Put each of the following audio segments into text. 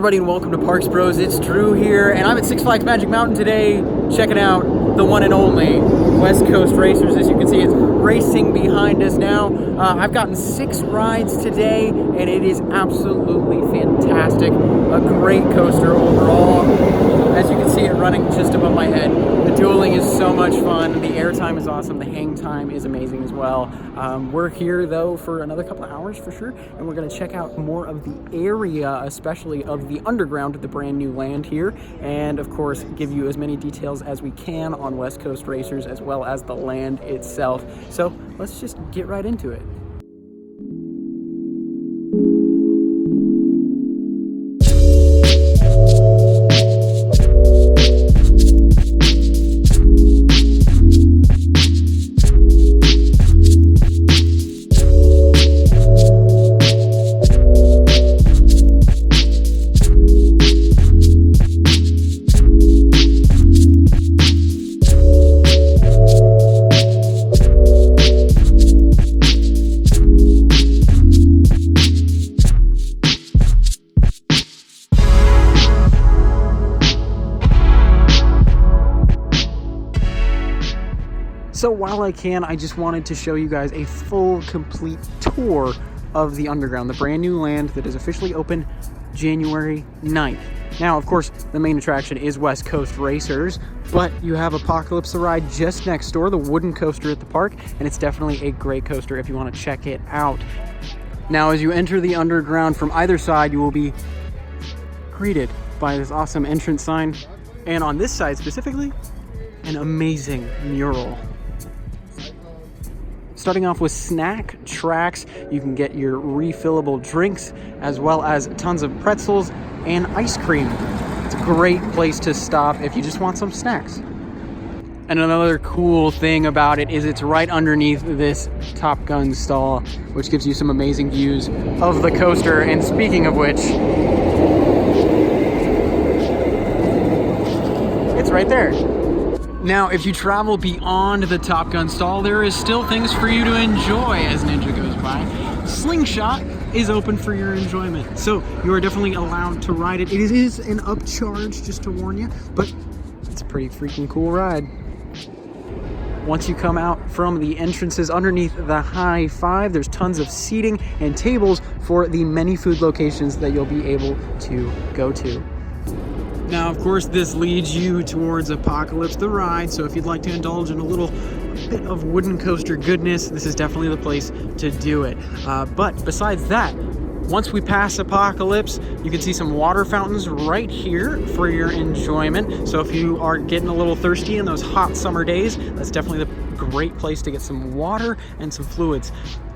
everybody, and welcome to Parks Bros. It's Drew here, and I'm at Six Flags Magic Mountain today, checking out the one and only West Coast Racers. As you can see, it's racing behind us now. I've gotten 6 rides today, and it is absolutely fantastic. A great coaster overall. As you can see, it running just above my head. The dueling is so much fun. The air time is awesome. The hang time is amazing as well. We're here, though, for another couple of hours for sure, and we're going to check out more of the area, especially of the underground, the brand new land here, and of course give you as many details as we can on West Coast Racers as well as the land itself. So let's just get right into it. So while I can, I just wanted to show you guys a full, complete tour of the underground, the brand new land that is officially open January 9th. Now, of course, the main attraction is West Coast Racers, but you have Apocalypse the ride just next door, the wooden coaster at the park, and it's definitely a great coaster if you want to check it out. Now, as you enter the underground from either side, you will be greeted by this awesome entrance sign, and on this side specifically, an amazing mural. Starting off with snack tracks, you can get your refillable drinks as well as tons of pretzels and ice cream. It's a great place to stop if you just want some snacks. And another cool thing about it is it's right underneath this Top Gun stall, which gives you some amazing views of the coaster. And speaking of which, it's right there. Now, if you travel beyond the Top Gun stall, there is still things for you to enjoy as Ninja goes by. Slingshot is open for your enjoyment, so you are definitely allowed to ride it. It is an upcharge, just to warn you, but it's a pretty freaking cool ride. Once you come out from the entrances underneath the High Five, there's tons of seating and tables for the many food locations that you'll be able to go to. Now, of course, this leads you towards Apocalypse the ride, so if you'd like to indulge in a little bit of wooden coaster goodness, this is definitely the place to do it. But besides that, once we pass Apocalypse, you can see some water fountains right here for your enjoyment. So if you are getting a little thirsty in those hot summer days, that's definitely the great place to get some water and some fluids.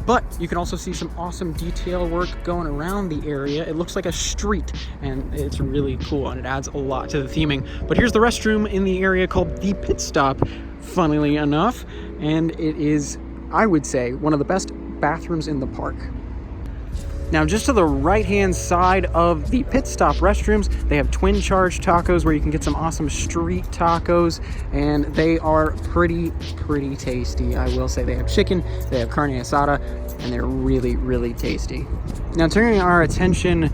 But you can also see some awesome detail work going around the area. It looks like a street, and it's really cool, and it adds a lot to the theming. But here's the restroom in the area called the Pitstop, funnily enough, and it is, I would say, one of the best bathrooms in the park. Now, just to the right-hand side of the Pitstop Restrooms, they have twin charge tacos where you can get some awesome street tacos, and they are pretty tasty. I will say they have chicken, they have carne asada, and they're really tasty. Now, turning our attention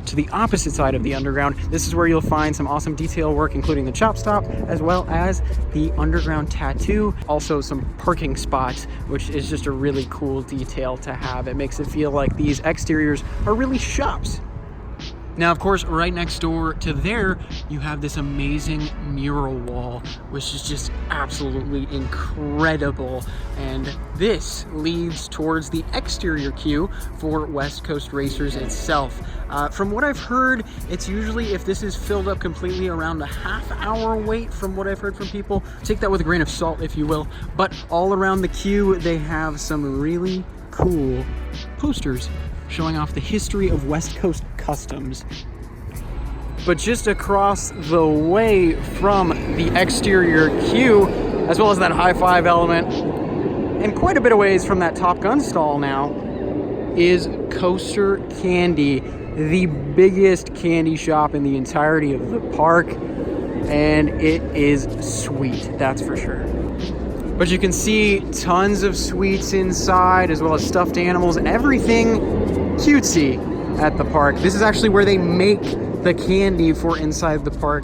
to the opposite side of the underground, this is where you'll find some awesome detail work, including the chop stop, as well as the underground tattoo, also some parking spots, which is just a really cool detail to have. It makes it feel like these exteriors are really shops. Now, of course, right next door to there, you have this amazing mural wall, which is just absolutely incredible. And this leads towards the exterior queue for West Coast Racers itself. From what I've heard, it's usually, if this is filled up completely, around a half-hour wait from what I've heard from people. Take that with a grain of salt, if you will. But all around the queue, they have some really cool posters showing off the history of West Coast customs. But just across the way from the exterior queue, as well as that high five element, and quite a bit of ways from that Top Gun stall now, is Coaster Candy, the biggest candy shop in the entirety of the park, and it is sweet, that's for sure. But you can see tons of sweets inside, as well as stuffed animals and everything cutesy at the park. This is actually where they make the candy for inside the park.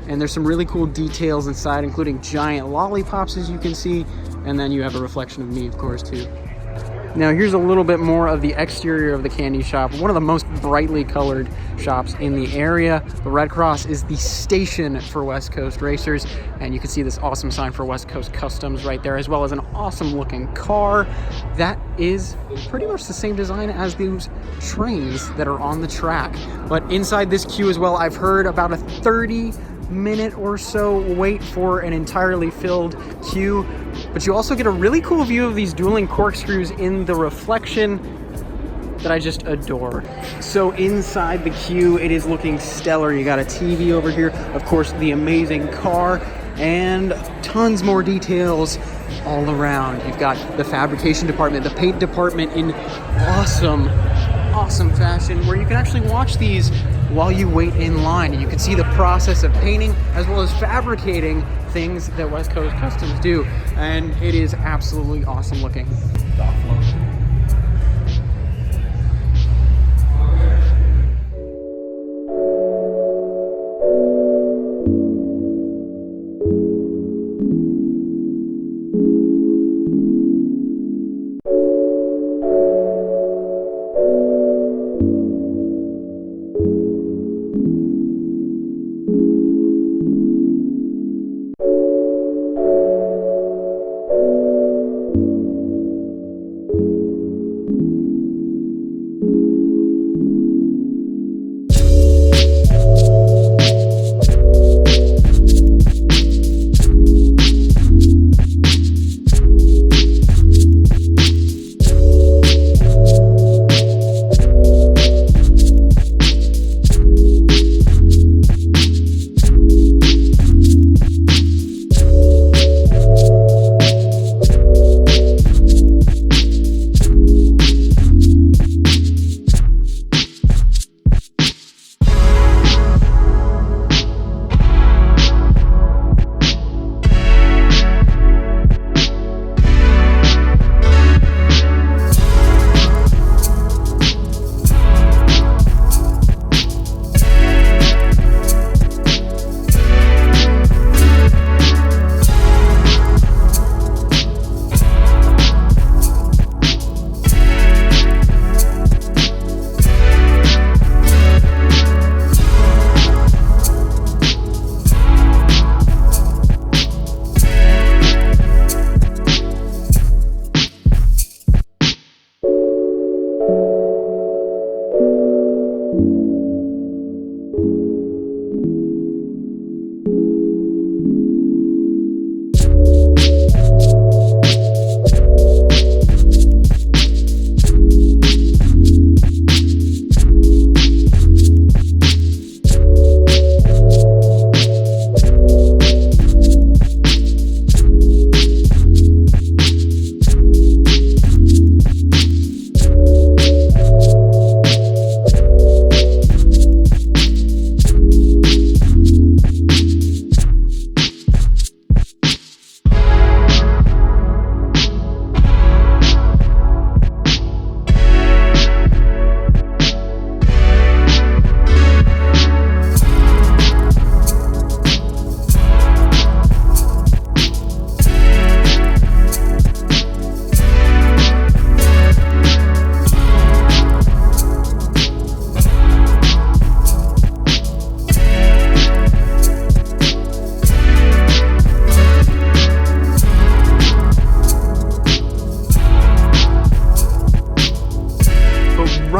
And there's some really cool details inside, including giant lollipops, as you can see. And then you have a reflection of me, of course, too. Now here's a little bit more of the exterior of the candy shop. One of the most brightly colored shops in the area. The Red Cross is the station for West Coast racers, and you can see this awesome sign for West Coast Customs right there, as well as an awesome looking car that is pretty much the same design as those trains that are on the track. But inside this queue as well, I've heard about a 30-minute or so wait for an entirely filled queue. But you also get a really cool view of these dueling corkscrews in the reflection that I just adore. So inside the queue, it is looking stellar. You got a TV over here, of course, the amazing car, and tons more details all around. You've got the fabrication department, the paint department in awesome fashion, where you can actually watch these while you wait in line. And you can see the process of painting as well as fabricating things that West Coast Customs do. And it is absolutely awesome looking.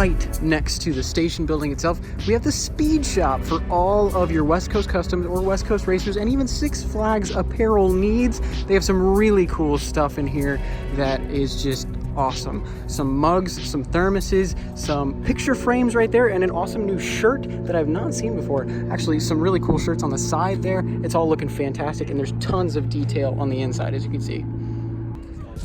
right next to the station building itself, we have the speed shop for all of your West Coast Customs or West Coast Racers and even Six Flags apparel needs. They have some really cool stuff in here that is just awesome. Some mugs, some thermoses, some picture frames right there, and an awesome new shirt that I've not seen before. Actually, some really cool shirts on the side there. It's all looking fantastic, and there's tons of detail on the inside, as you can see.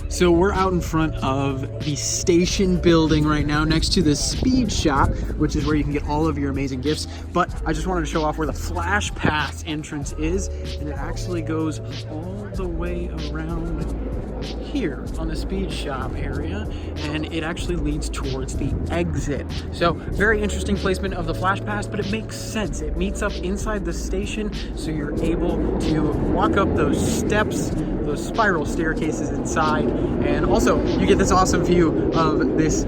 So we're out in front of the station building right now next to the speed shop, which is where you can get all of your amazing gifts. But I just wanted to show off where the Flash Pass entrance is, and it actually goes all the way around here on the speed shop area, and it actually leads towards the exit. So very interesting placement of the flash pass, but it makes sense. It meets up inside the station, so you're able to walk up those steps, those spiral staircases inside, and also you get this awesome view of this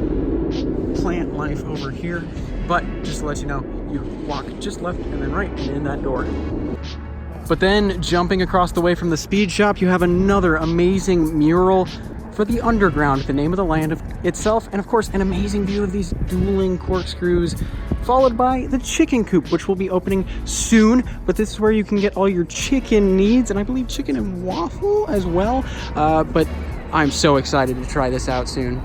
plant life over here. But just to let you know, you walk just left and then right and in that door. But then jumping across the way from the speed shop, you have another amazing mural for the underground, the name of the land itself, and of course an amazing view of these dueling corkscrews, followed by the chicken coop, which will be opening soon. But this is where you can get all your chicken needs, and I believe chicken and waffle as well. But I'm so excited to try this out soon.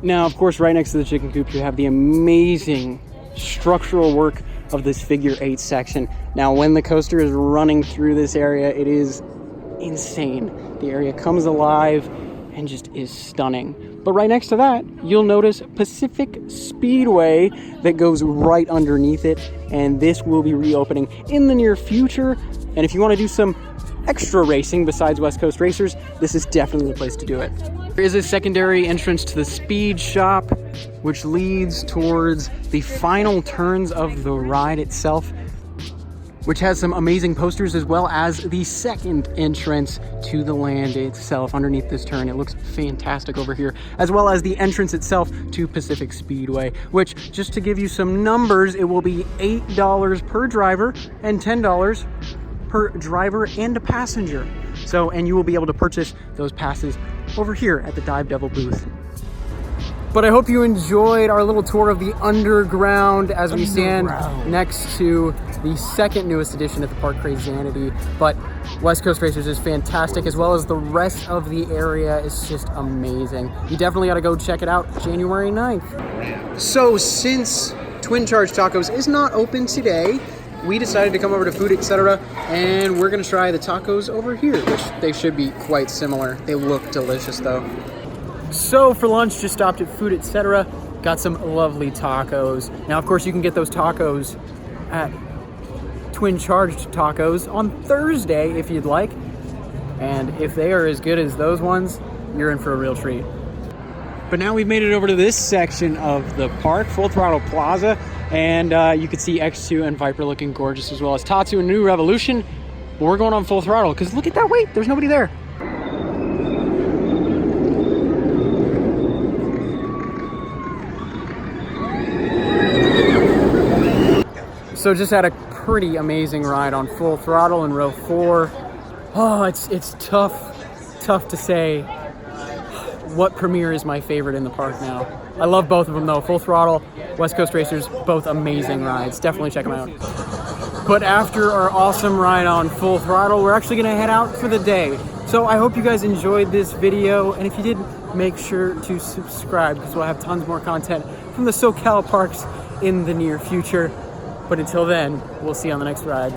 Now, of course, right next to the chicken coop, you have the amazing structural work of this figure 8 section. Now, when the coaster is running through this area, it is insane. The area comes alive and just is stunning. But right next to that, you'll notice Pacific Speedway that goes right underneath it, and this will be reopening in the near future. And if you want to do some extra racing besides West Coast Racers, this is definitely the place to do it. There is a secondary entrance to the speed shop, which leads towards the final turns of the ride itself, which has some amazing posters, as well as the second entrance to the land itself underneath this turn. It looks fantastic over here, as well as the entrance itself to Pacific Speedway, which, just to give you some numbers, it will be $8 per driver and $10 per driver and a passenger. So, and you will be able to purchase those passes over here at the Dive Devil booth. But I hope you enjoyed our little tour of the underground as we stand next to the second newest addition at the park, Crazanity. But West Coast Racers is fantastic, as well as the rest of the area is just amazing. You definitely got to go check it out January 9th. So since Twin Charge Tacos is not open today, we decided to come over to Food Etc. and we're going to try the tacos over here, which they should be quite similar. They look delicious though. So for lunch, just stopped at Food Etc. Got some lovely tacos. Now, of course, you can get those tacos at Twin Charged Tacos on Thursday if you'd like. And if they are as good as those ones, you're in for a real treat. But now we've made it over to this section of the park, Full Throttle Plaza. And you can see X2 and Viper looking gorgeous, as well as Tatsu and New Revolution. But we're going on full throttle because look at that wait, there's nobody there. So just had a pretty amazing ride on Full Throttle in row 4. Oh, it's tough to say what premiere is my favorite in the park now. I love both of them though. Full Throttle, West Coast Racers, both amazing rides. Definitely check them out. But after our awesome ride on Full Throttle, we're actually gonna head out for the day. So I hope you guys enjoyed this video, and if you did, make sure to subscribe because we'll have tons more content from the SoCal parks in the near future. But until then, we'll see you on the next ride.